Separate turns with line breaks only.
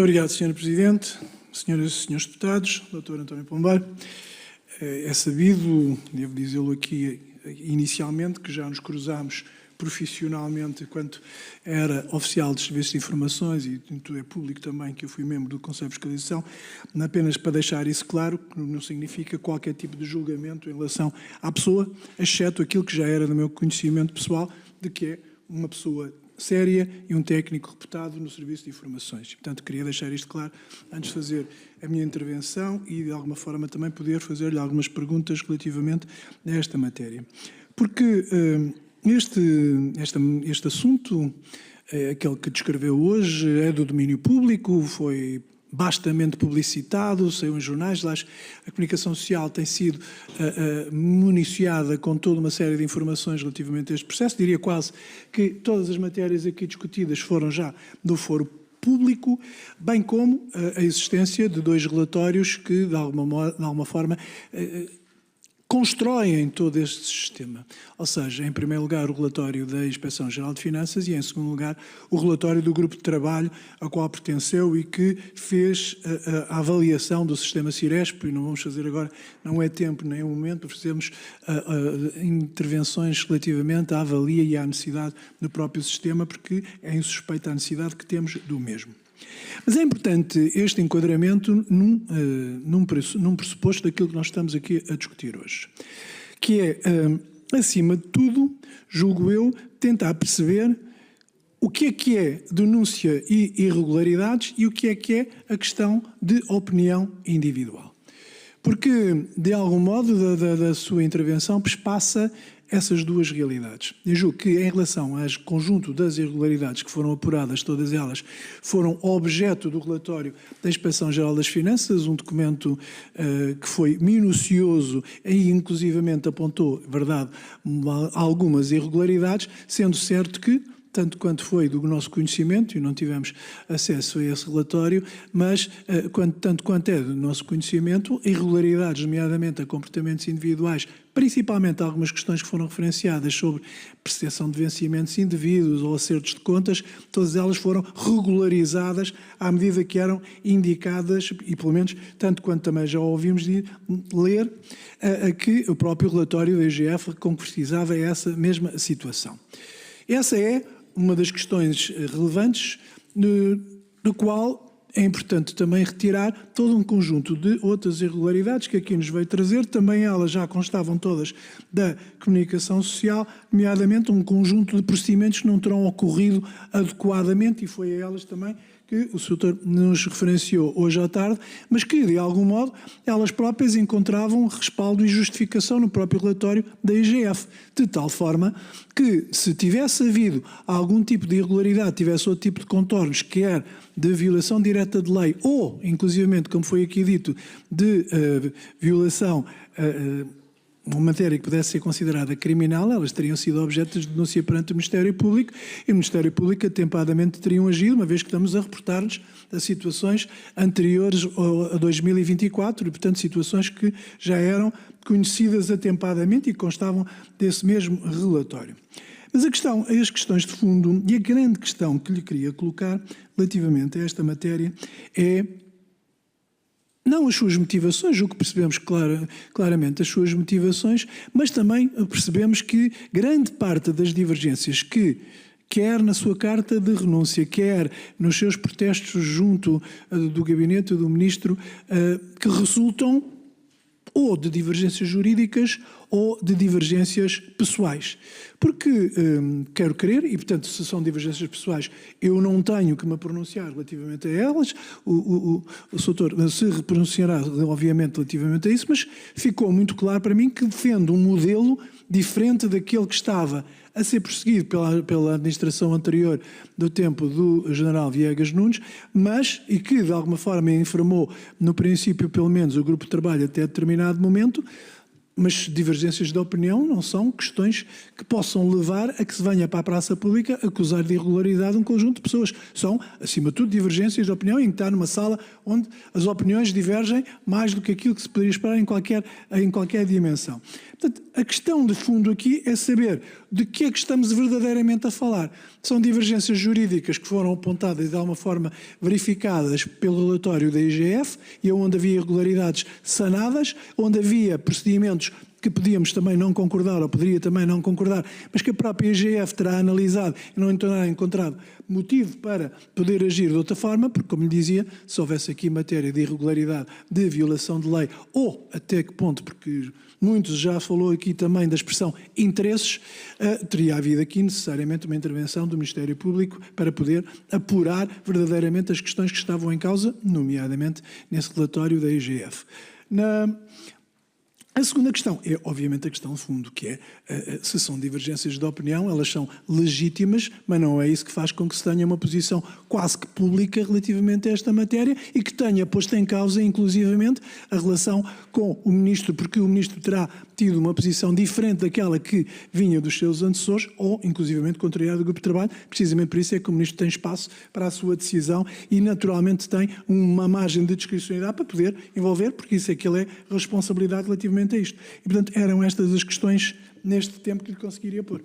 Obrigado, Sr. Presidente, Senhoras e Senhores Deputados, Dr. António Pombeiro. É sabido, devo dizê-lo aqui inicialmente, que já nos cruzámos profissionalmente enquanto era oficial de Serviços de Informações e é público também que eu fui membro do Conselho de Fiscalização, apenas para deixar isso claro, que não significa qualquer tipo de julgamento em relação à pessoa, exceto aquilo que já era do meu conhecimento pessoal, de que é uma pessoa séria e um técnico reputado no Serviço de Informações. Portanto, queria deixar isto claro antes de fazer a minha intervenção e, de alguma forma, também poder fazer-lhe algumas perguntas relativamente a esta matéria. Porque este assunto, aquele que descreveu hoje, é do domínio público, foi bastante publicitado, saiu em jornais. A comunicação social tem sido municiada com toda uma série de informações relativamente a este processo. Diria quase que todas as matérias aqui discutidas foram já do foro público, bem como a existência de dois relatórios que, de alguma forma, constroem todo este sistema. Ou seja, em primeiro lugar, o relatório da Inspeção-Geral de Finanças e, em segundo lugar, o relatório do grupo de trabalho ao qual pertenceu e que fez a avaliação do sistema Ciresp, e não vamos fazer agora, não é tempo nem é momento para fazermos intervenções relativamente à avalia e à necessidade do próprio sistema, porque é insuspeita a necessidade que temos do mesmo. Mas é importante este enquadramento num pressuposto daquilo que nós estamos aqui a discutir hoje, que é, acima de tudo, julgo eu, tentar perceber o que é denúncia e irregularidades e o que é a questão de opinião individual. Porque, de algum modo, da sua intervenção, passa essas duas realidades. Eu julgo que, em relação ao conjunto das irregularidades que foram apuradas, todas elas foram objeto do relatório da Inspeção-Geral das Finanças, um documento que foi minucioso e, inclusivamente, apontou, verdade, algumas irregularidades, sendo certo que, tanto quanto foi do nosso conhecimento, e não tivemos acesso a esse relatório, mas tanto quanto é do nosso conhecimento, irregularidades, nomeadamente a comportamentos individuais, principalmente algumas questões que foram referenciadas sobre percepção de vencimentos indevidos ou acertos de contas, todas elas foram regularizadas à medida que eram indicadas, e pelo menos, tanto quanto também já ouvimos ler, que o próprio relatório da IGF concretizava essa mesma situação. Essa é uma das questões relevantes, do qual é importante também retirar todo um conjunto de outras irregularidades que aqui nos veio trazer. Também elas já constavam todas da comunicação social, nomeadamente um conjunto de procedimentos que não terão ocorrido adequadamente, e foi a elas também que o Sr. nos referenciou hoje à tarde, mas que, de algum modo, elas próprias encontravam respaldo e justificação no próprio relatório da IGF, de tal forma que, se tivesse havido algum tipo de irregularidade, tivesse outro tipo de contornos, quer de violação direta de lei ou, inclusivamente, como foi aqui dito, de violação uma matéria que pudesse ser considerada criminal, elas teriam sido objeto de denúncia perante o Ministério Público, e o Ministério Público atempadamente teriam agido, uma vez que estamos a reportar-nos a situações anteriores a 2024, e, portanto, situações que já eram conhecidas atempadamente e constavam desse mesmo relatório. Mas as questões de fundo e a grande questão que lhe queria colocar relativamente a esta matéria é não as suas motivações, o que percebemos claramente as suas motivações, mas também percebemos que grande parte das divergências que, quer na sua carta de renúncia, quer nos seus protestos junto do gabinete do Ministro, que resultam ou de divergências jurídicas ou de divergências pessoais. Porque quero crer, e portanto se são divergências pessoais, eu não tenho que me pronunciar relativamente a elas, o Sr. se pronunciará obviamente relativamente a isso, mas ficou muito claro para mim que defende um modelo diferente daquele que estava a ser prosseguido pela administração anterior do tempo do General Viegas Nunes, mas, e que de alguma forma informou no princípio pelo menos o grupo de trabalho até determinado momento, Mas divergências de opinião não são questões que possam levar a que se venha para a praça pública acusar de irregularidade um conjunto de pessoas. São, acima de tudo, divergências de opinião em que está numa sala onde as opiniões divergem mais do que aquilo que se poderia esperar em qualquer dimensão. Portanto, a questão de fundo aqui é saber de que é que estamos verdadeiramente a falar. São divergências jurídicas que foram apontadas e de alguma forma verificadas pelo relatório da IGF e onde havia irregularidades sanadas, onde havia procedimentos que podíamos também não concordar ou poderia também não concordar, mas que a própria IGF terá analisado e não terá encontrado motivo para poder agir de outra forma, porque, como lhe dizia, se houvesse aqui matéria de irregularidade, de violação de lei, ou até que ponto, porque muitos já falou aqui também da expressão interesses, teria havido aqui necessariamente uma intervenção do Ministério Público para poder apurar verdadeiramente as questões que estavam em causa, nomeadamente nesse relatório da IGF. A segunda questão é, obviamente, a questão de fundo, que é, se são divergências de opinião, elas são legítimas, mas não é isso que faz com que se tenha uma posição quase que pública relativamente a esta matéria e que tenha posto em causa, inclusivamente, a relação com o Ministro, porque o Ministro terá tido uma posição diferente daquela que vinha dos seus antecessores ou, inclusivamente, contrariada do Grupo de Trabalho. Precisamente por isso é que o Ministro tem espaço para a sua decisão e, naturalmente, tem uma margem de discricionalidade para poder envolver, porque isso é que ele é responsabilidade relativamente a isto. E, portanto, eram estas as questões neste tempo que lhe conseguiria pôr.